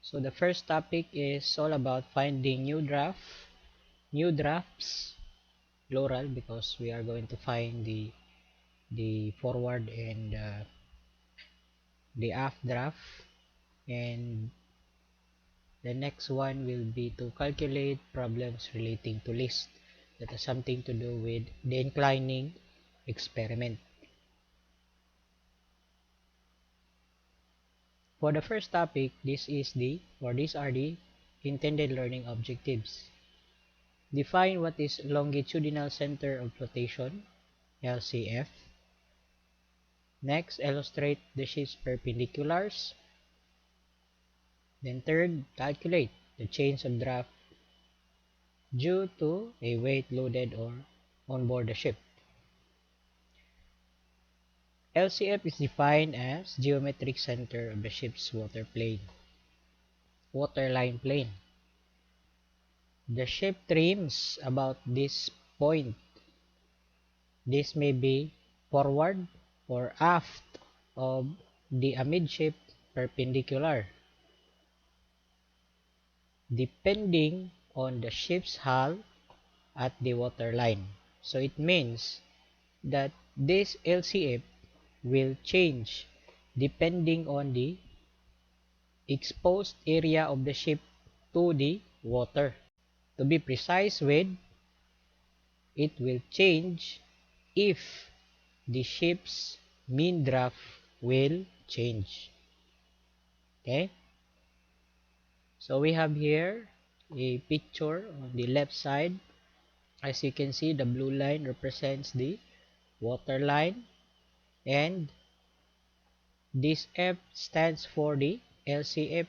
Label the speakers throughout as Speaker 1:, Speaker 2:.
Speaker 1: So the first topic is all about finding new drafts, plural, because we are going to find the forward and the aft draft, and the next one will be to calculate problems relating to list that has something to do with the inclining experiment. For the first topic, these are the intended learning objectives. Define what is longitudinal center of flotation, LCF. Next, illustrate the ship's perpendiculars. Then third, calculate the change of draft due to a weight loaded or on board the ship. LCF is defined as geometric center of the ship's waterline plane. The ship trims about this point. This may be forward or aft of the amidship perpendicular, depending on the ship's hull at the waterline. So it means that this LCF will change depending on the exposed area of the ship to the water. To be precise with, it will change if the ship's mean draft will change. Okay? So we have here a picture on the left side. As you can see, the blue line represents the water line, and this F stands for the LCF.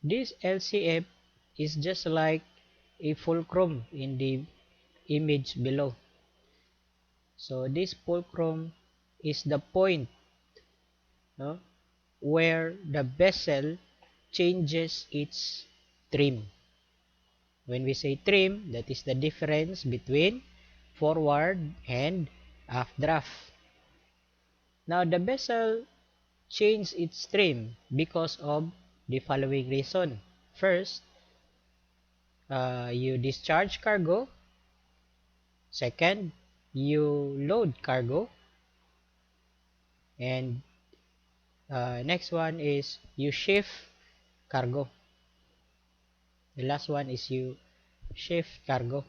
Speaker 1: This LCF is just like a fulcrum in the image below. So this fulcrum is the point, no, where the vessel changes its trim. When we say trim, that is the difference between forward and aft draft. Now the vessel changes its trim because of the following reason. First, you discharge cargo. Second, you load cargo. And next one is you shift cargo. The last one is you shift cargo.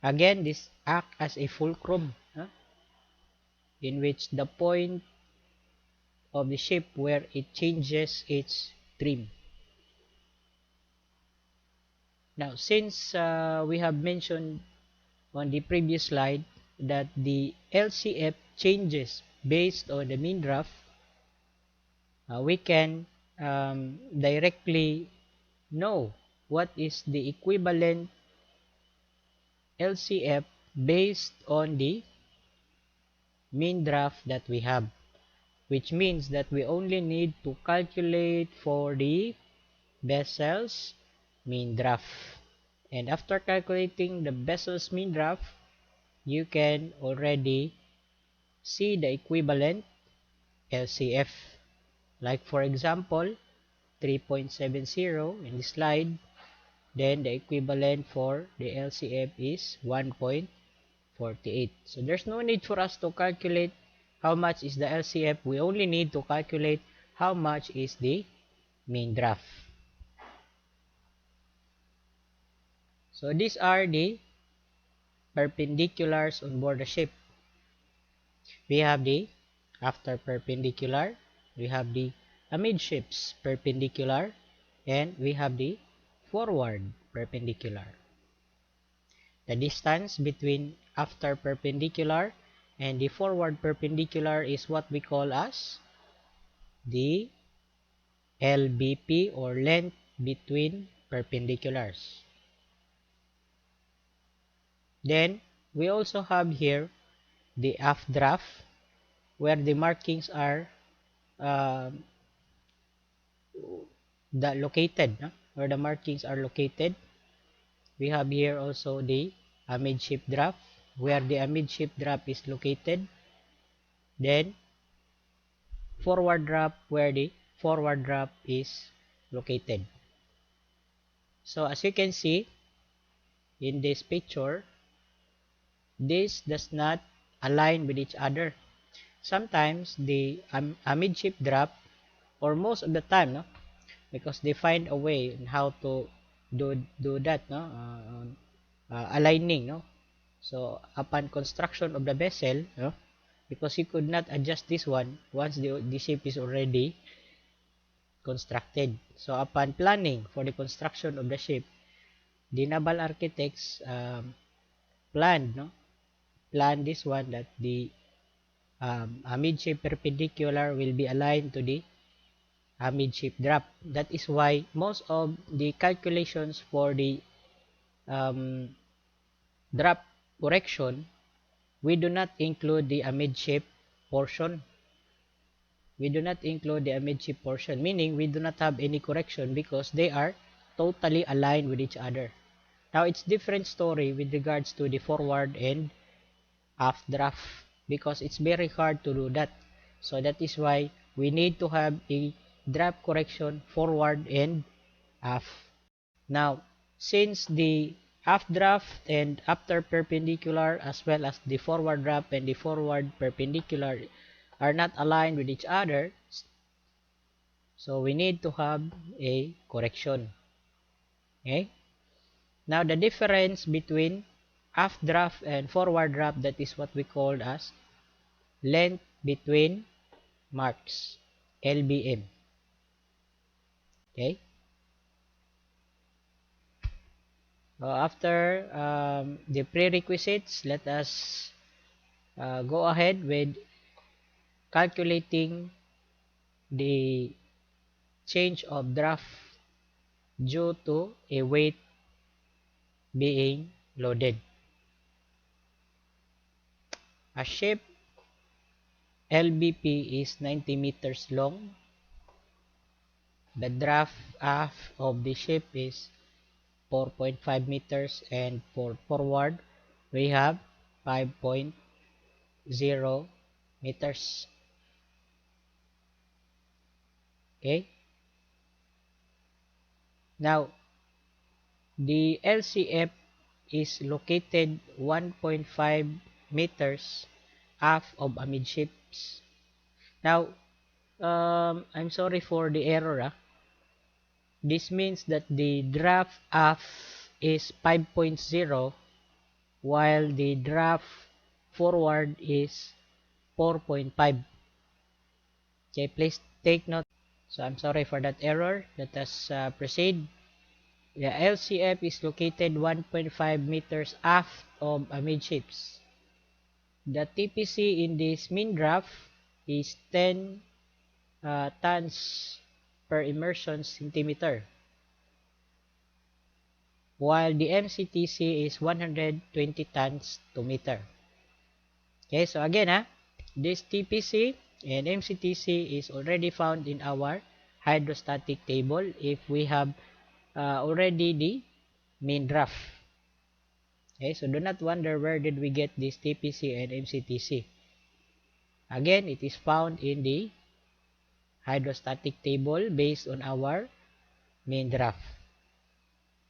Speaker 1: Again, this acts as a fulcrum, in which the point of the ship where it changes its trim. Now, since we have mentioned on the previous slide that the LCF changes based on the mean draft, we can directly know what is the equivalent LCF based on the mean draft that we have, which means that we only need to calculate for the vessel's mean draft. And after calculating the vessel's mean draft, you can already see the equivalent LCF. Like for example, 3.70 in the slide, then the equivalent for the LCF is 1.48. So there's no need for us to calculate how much is the LCF. We only need to calculate how much is the mean draft. So these are the perpendiculars on board the ship. We have the after perpendicular, we have the amidships perpendicular, and we have the forward perpendicular. The distance between after perpendicular and the forward perpendicular is what we call as the LBP, or length between perpendiculars. Then we also have here the aft draft, where the markings are located. Where the markings are located. We have here also the amidship draft, where the amidship draft is located. Then forward draft, where the forward draft is located. So as you can see in this picture, this does not align with each other. Sometimes the midship drop, or most of the time, no, because they find a way on how to do that, no, aligning, no. So upon construction of the vessel, no, because you could not adjust this one once the ship is already constructed. So upon planning for the construction of the ship, the naval architects planned, no, plan this one that the midship perpendicular will be aligned to the midship drop. That is why most of the calculations for the um, drop correction, we do not include the midship portion. We do not include the midship portion, meaning we do not have any correction because they are totally aligned with each other. Now, it's different story with regards to the forward and aft draft because it's very hard to do that. So that is why we need to have a draft correction forward and aft. Now, since the aft draft and after perpendicular as well as the forward draft and the forward perpendicular are not aligned with each other, so we need to have a correction. Okay? Now, the difference between aft draft and forward draft, that is what we call as length between marks, LBM. Okay? So after the prerequisites, let us go ahead with calculating the change of draft due to a weight being loaded. A ship LBP is 90 meters long. The draft aft of the ship is 4.5 meters, and for forward we have 5.0 meters. Okay, now the LCF is located 1.5 meters aft of amidships. Now I'm sorry for the error. This means that the draft aft is 5.0 while the draft forward is 4.5. Okay, please take note. So I'm sorry for that error. Let us proceed. The LCF is located 1.5 meters aft of amidships. The TPC in this mean draft is 10 tons per immersion centimeter, while the MCTC is 120 tons to meter. Okay, so again, this TPC and MCTC is already found in our hydrostatic table if we have already the main draft. Okay, so do not wonder where did we get this TPC and MCTC. Again, it is found in the hydrostatic table based on our main draft.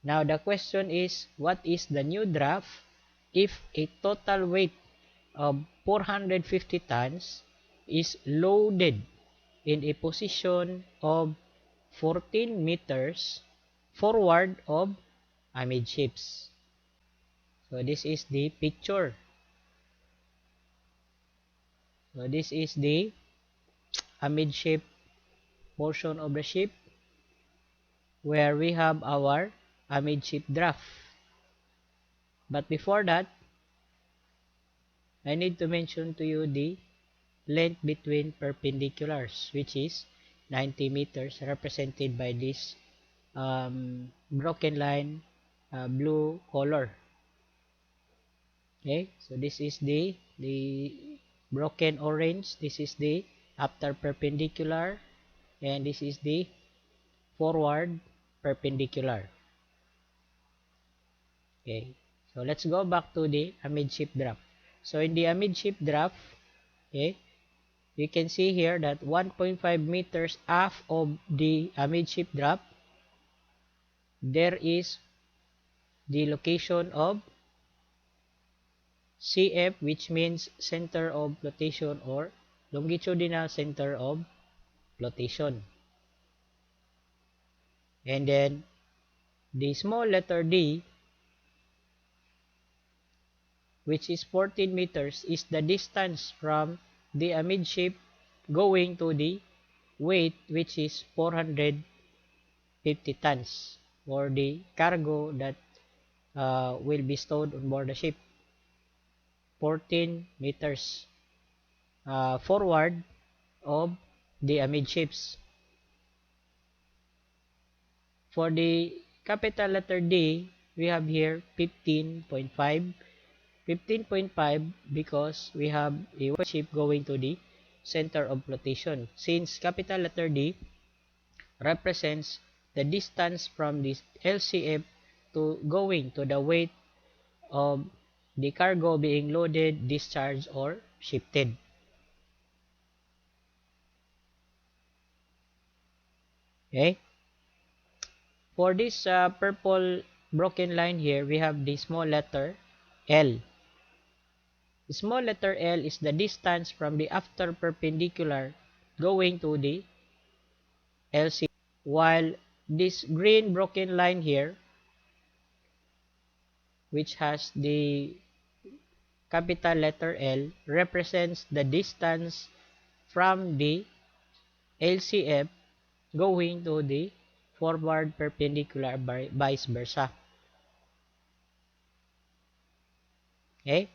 Speaker 1: Now, the question is, what is the new draft if a total weight of 450 tons is loaded in a position of 14 meters forward of amidships? So this is the picture. So this is the amidship portion of the ship where we have our amidship draft. But before that, I need to mention to you the length between perpendiculars, which is 90 meters, represented by this broken line blue color. Okay, so this is the broken orange. This is the after perpendicular, and this is the forward perpendicular. Okay, so let's go back to the amidship draft. So in the amidship draft, okay, you can see here that 1.5 meters aft of the amidship draft there is the location of CF, which means center of flotation or longitudinal center of flotation. And then the small letter D, which is 14 meters, is the distance from the amidship going to the weight, which is 450 tons, or the cargo that will be stowed on board the ship. 14 meters forward of the amidships. For the capital letter D, we have here 15.5. 15.5 because we have a ship going to the center of flotation. Since capital letter D represents the distance from this LCF to going to the weight of the cargo being loaded, discharged, or shifted. Okay? For this purple broken line here, we have the small letter L. The small letter L is the distance from the after perpendicular going to the LC, while this green broken line here, which has the capital letter L, represents the distance from the LCF going to the forward perpendicular, vice versa. Okay?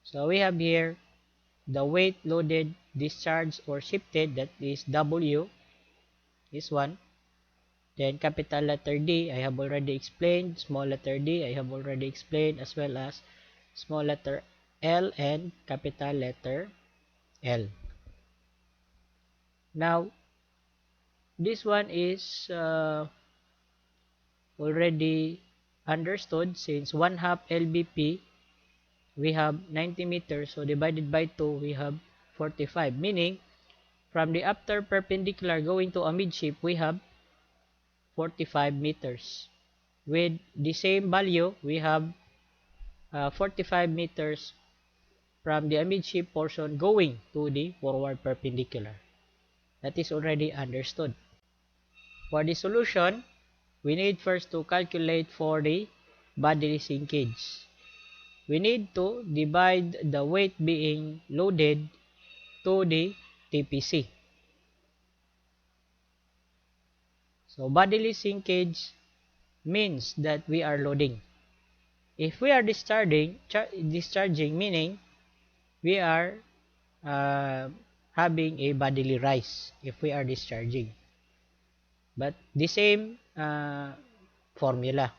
Speaker 1: So we have here the weight loaded, discharged, or shifted, that is W, this one. Then capital letter D, I have already explained. Small letter D, I have already explained, as well as small letter L and capital letter L. Now, this one is already understood, since 1/2 LBP, we have 90 meters, so divided by 2, we have 45, meaning from the after perpendicular going to amidship, we have 45 meters. With the same value, we have 45 meters from the amidship portion going to the forward perpendicular. That is already understood. For the solution, we need first to calculate for the bodily sinkage. We need to divide the weight being loaded to the TPC. So bodily sinkage means that we are loading. If we are discharging, meaning we are having a bodily rise if we are discharging. But the same formula,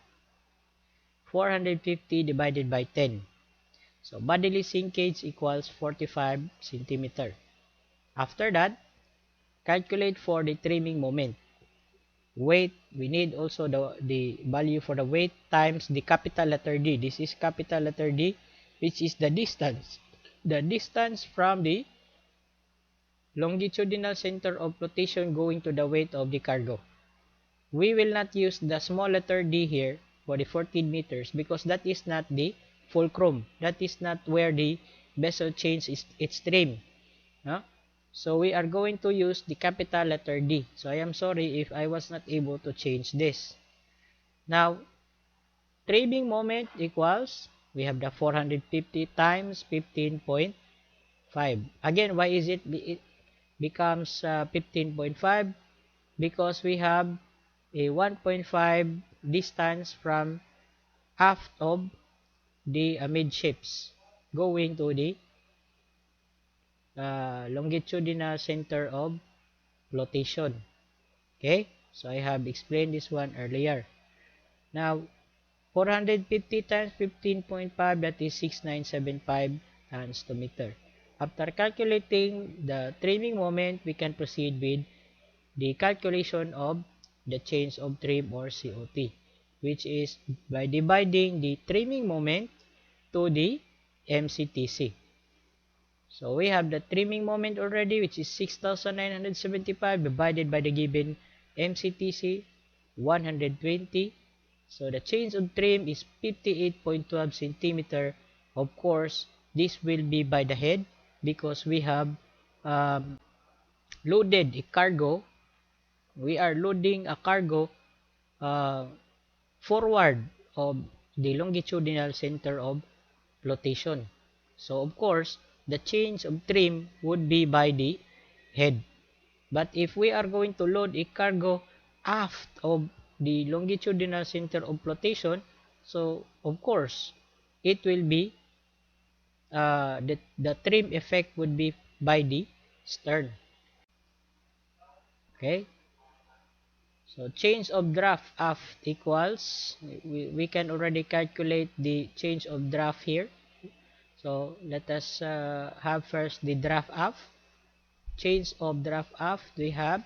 Speaker 1: 450 divided by 10. So bodily sinkage equals 45 centimeter. After that, calculate for the trimming moment. Weight, we need also the value for the weight times the capital letter D. This is capital letter D, which is the distance. The distance from the longitudinal center of flotation going to the weight of the cargo. We will not use the small letter D here for the 14 meters because that is not the fulcrum. That is not where the vessel changes its trim. No? So we are going to use the capital letter D. So I am sorry if I was not able to change this. Now, trimming moment equals, we have the 450 times 15.5. Again, why is it becomes 15.5? Because we have a 1.5 distance from aft of the amidships going to the longitudinal center of flotation. Okay, so I have explained this one earlier. Now, 450 times 15.5, that is 6975 tons to meter. After calculating the trimming moment, we can proceed with the calculation of the change of trim or COT, which is by dividing the trimming moment to the MCTC. So we have the trimming moment already, which is 6,975 divided by the given MCTC. 120. So the change of trim is 58.12 centimeter. Of course, this will be by the head because we have um, loaded a cargo. We are loading a cargo uh, forward of the longitudinal center of flotation. So of course, the change of trim would be by the head. But if we are going to load a cargo aft of the longitudinal center of flotation, so of course, it will be the trim effect would be by the stern. Okay, so change of draft aft equals, we can already calculate the change of draft here. So let us have first the draft aft. Change of draft aft, we have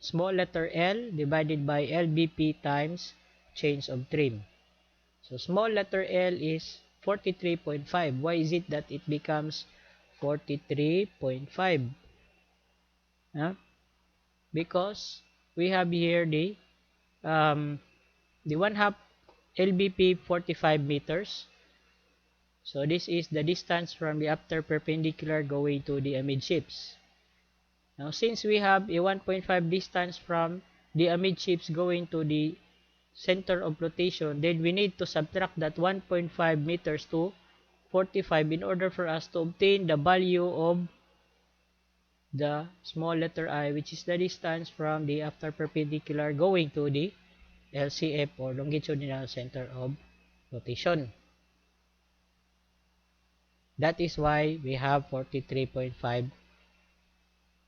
Speaker 1: small letter L divided by LBP times change of trim. So small letter L is 43.5. Why is it that it becomes 43.5? Huh? Because we have here the 1/2 LBP 45 meters. So this is the distance from the after perpendicular going to the amidships. Now since we have a 1.5 distance from the amidships going to the center of flotation, then we need to subtract that 1.5 meters to 45 in order for us to obtain the value of the small letter I, which is the distance from the after perpendicular going to the LCF or longitudinal center of flotation. That is why we have 43.5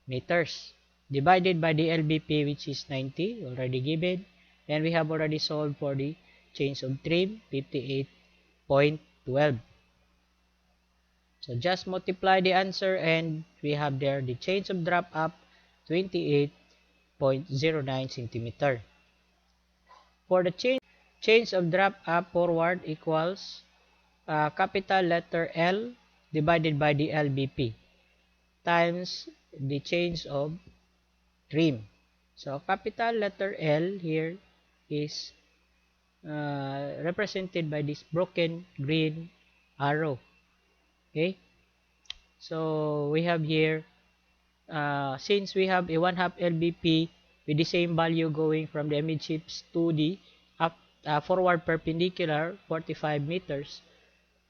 Speaker 1: meters divided by the LBP, which is 90, already given, and we have already solved for the change of trim, 58.12. So just multiply the answer and we have there the change of drop up 28.09 centimeter. For the change of drop up forward equals capital letter L divided by the LBP times the change of trim. So capital letter L here is represented by this broken green arrow. Okay, so we have here since we have a 1/2 LBP with the same value going from the amidships to the forward perpendicular 45 meters.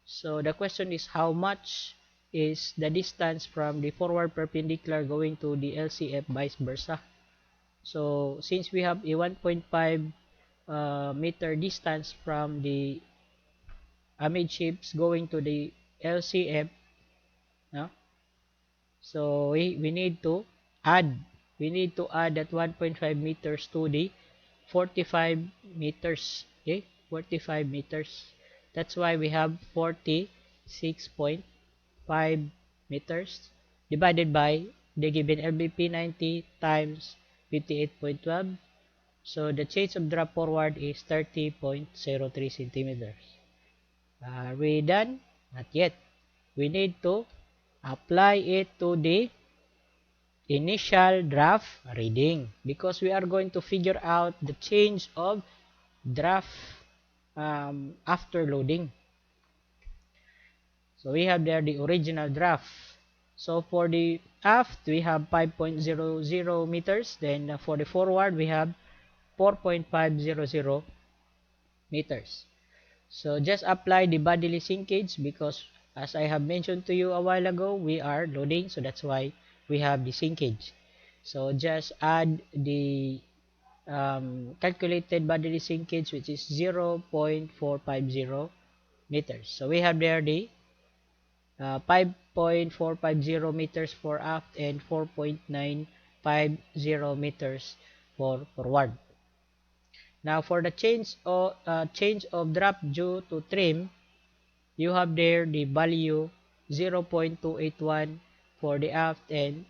Speaker 1: So the question is how much is the distance from the forward perpendicular going to the LCF vice versa. So since we have a 1.5 meter distance from the amidships going to the LCF, no? So we need to add that 1.5 meters to the 45 meters. Okay, 45 meters. That's why we have 46.5 meters divided by the given LBP 90 times 58.12. So the change of drop forward is 30.03 centimeters. Are we done? Not yet. We need to apply it to the initial draft reading because we are going to figure out the change of draft after loading. So we have there the original draft. So for the aft we have 5.00 meters, then for the forward we have 4.500 meters. So just apply the bodily sinkage because as I have mentioned to you a while ago, we are loading, so that's why we have the sinkage. So just add the calculated bodily sinkage, which is 0.450 meters. So we have there the 5.450 meters for aft and 4.950 meters for forward. Now for the change of drop due to trim, you have there the value 0.281 for the aft and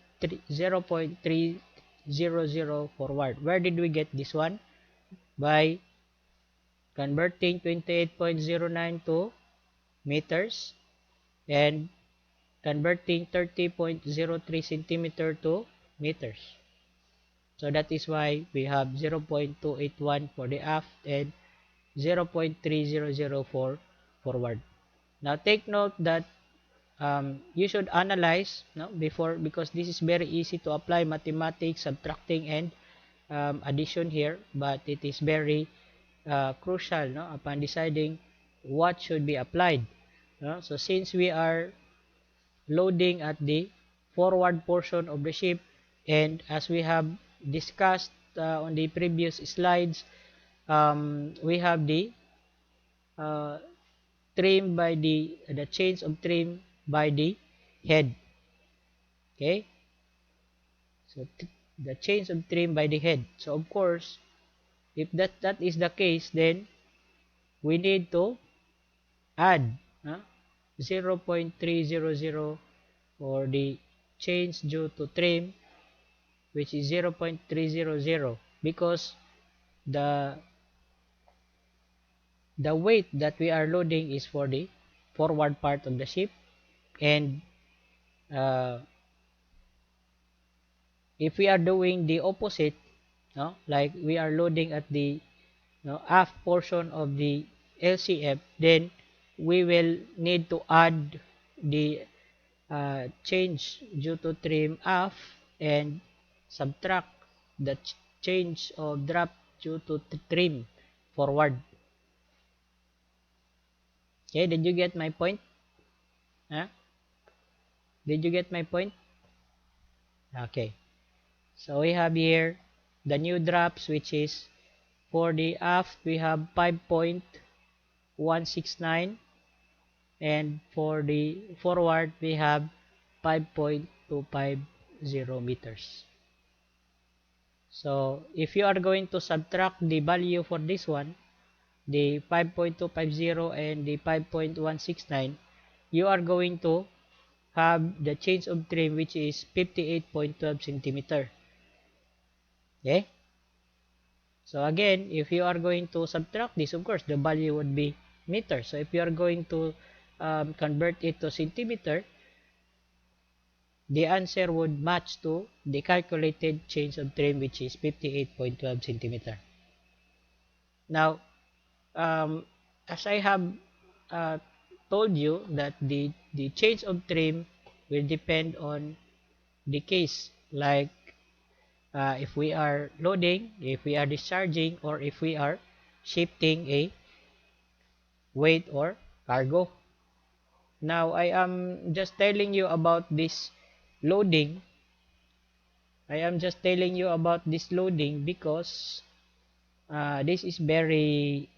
Speaker 1: 0.300 forward. Where did we get this one? By converting 28.09 to meters and converting 30.03 centimeter to meters. So that is why we have 0.281 for the aft and 0.300 for forward. Now take note that you should analyze, no, before, because this is very easy to apply mathematics, subtracting and addition here, but it is very crucial, no, upon deciding what should be applied. No? So since we are loading at the forward portion of the ship, and as we have discussed on the previous slides, we have the uh, trim by the chains of trim by the head. Okay, so the chains of trim by the head. So of course, if that is the case, then we need to add 0.300 for the chains due to trim, which is 0.300, because the the weight that we are loading is for the forward part of the ship, and uh, if we are doing the opposite, no, like we are loading at the, no, aft portion of the LCF, then we will need to add the change due to trim aft and subtract the change of drop due to trim forward. Okay, did you get my point? Huh? Did you get my point? Okay, so we have here the new drops, which is for the aft we have 5.169, and for the forward we have 5.250 meters. So if you are going to subtract the value for this one, the 5.250 and the 5.169, you are going to have the change of trim, which is 58.12 centimeter. Okay, so again, if you are going to subtract this, of course the value would be meter. So if you are going to convert it to centimeter, the answer would match to the calculated change of trim, which is 58.12 centimeter. Now, as I have uh, told you that the change of trim will depend on the case, like if we are loading, if we are discharging, or if we are shifting a weight or cargo. Now, I am just telling you about this loading. I am just telling you about this loading because this is very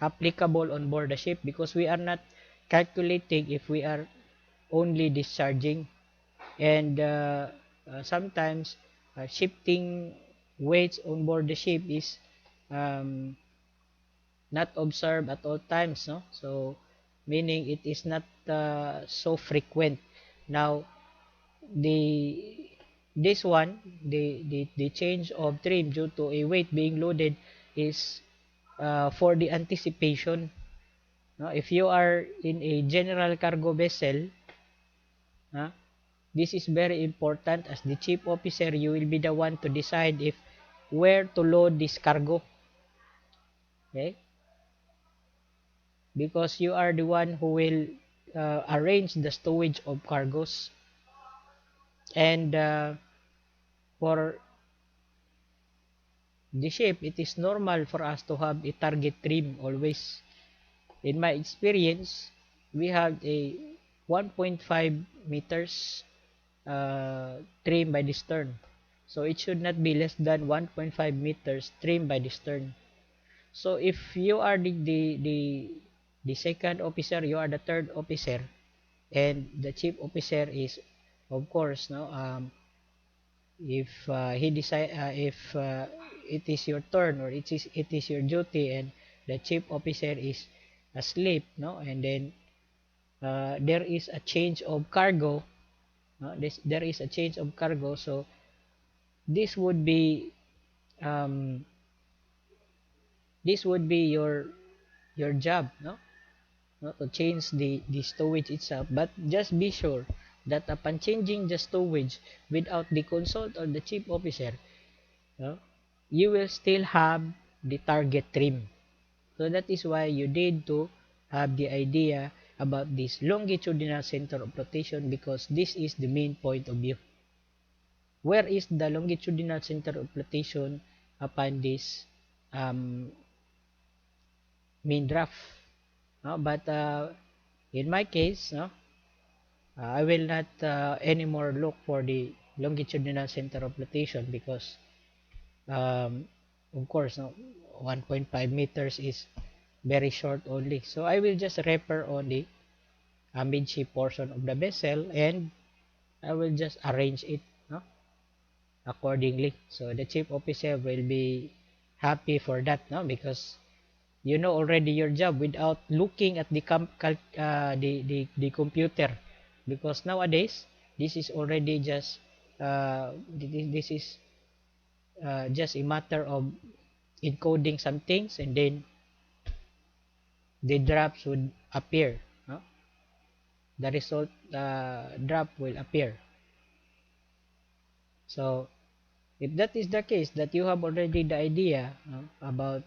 Speaker 1: applicable on board the ship, because we are not calculating if we are only discharging, and sometimes shifting weights on board the ship is um, not observed at all times, no, so meaning it is not so frequent. Now the this one, the change of trim due to a weight being loaded is for the anticipation. No? If you are in a general cargo vessel, this is very important. As the chief officer, you will be the one to decide if where to load this cargo. Okay? Because you are the one who will arrange the stowage of cargos. And for the ship, it is normal for us to have a target trim always. In my experience, we have a 1.5 meters trim by the stern. So it should not be less than 1.5 meters trim by the stern. So if you are the second officer, you are the third officer, and the chief officer is, of course, no, if he decide if it is your turn, or it is your duty, and the chief officer is asleep, no, and then there is a change of cargo, there is a change of cargo, so this would be um, this would be your job, no, to change the stowage itself. But just be sure that upon changing the stowage without the consult of the chief officer, no, you will still have the target trim. So that is why you need to have the idea about this longitudinal center of rotation, because this is the main point of view. Where is the longitudinal center of rotation upon this um, main draft? No? But in my case, no, I will not anymore look for the longitudinal center of rotation, because um, of course, no, 1.5 meters is very short only. So I will just refer on the midship portion of the vessel, and I will just arrange it, no, accordingly. So the chief officer will be happy for that, no, because you know already your job without looking at the computer, because nowadays this is already just this is just a matter of encoding some things, and then the drops would appear, no? The result drop will appear. So if that is the case, that you have already the idea, no, about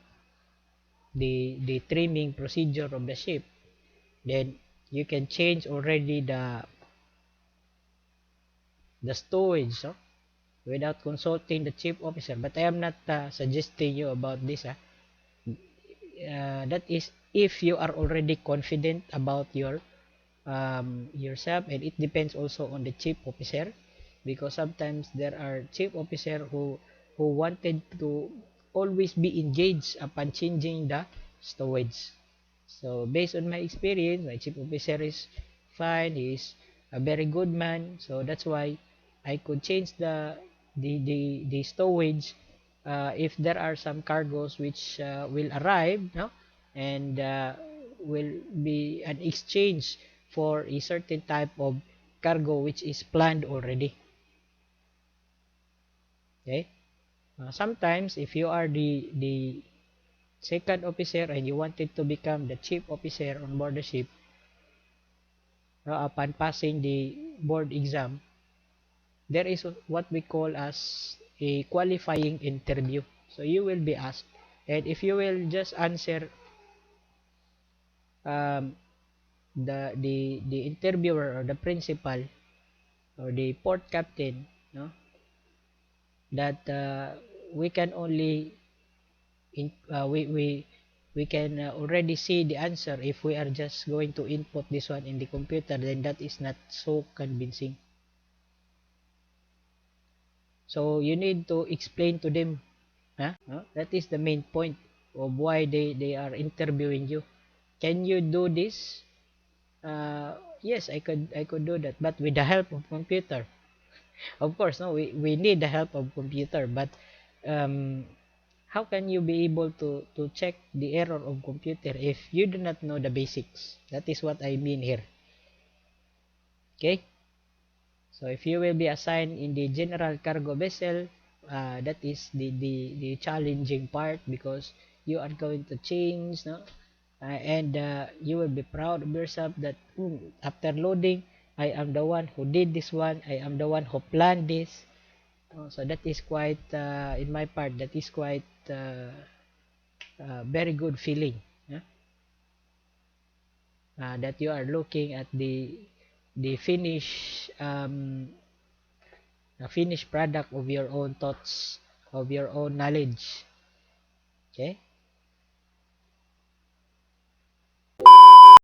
Speaker 1: the trimming procedure of the ship, then you can change already the stowage, no, without consulting the chief officer. But I am not suggesting you about this. That is if you are already confident about yourself, and it depends also on the chief officer, because sometimes there are chief officer who wanted to always be engaged upon changing the stowage. So based on my experience, my chief officer is fine. He is a very good man. So that's why I could change the stowage if there are some cargoes which will arrive, no, and will be an exchange for a certain type of cargo which is planned already. Okay. Sometimes if you are the second officer and you wanted to become the chief officer on board the ship, upon passing the board exam, there is what we call as a qualifying interview. So you will be asked, and if you will just answer um, the interviewer or the principal or the port captain, no, that we can only in, we can already see the answer if we are just going to input this one in the computer, then that is not so convincing. So you need to explain to them, huh? That is the main point of why they are interviewing you. Can you do this? Yes, I could do that, but with the help of computer. Of course, no, we need the help of computer, but um, how can you be able to check the error of computer if you do not know the basics? That is what I mean here. Okay? So if you will be assigned in the general cargo vessel, that is the challenging part, because you are going to change, no? And you will be proud of yourself that after loading, I am the one who did this one. I am the one who planned this. So that is quite, in my part, that is quite very good feeling. Yeah? That you are looking at the finished product of your own thoughts, of your own knowledge. Okay.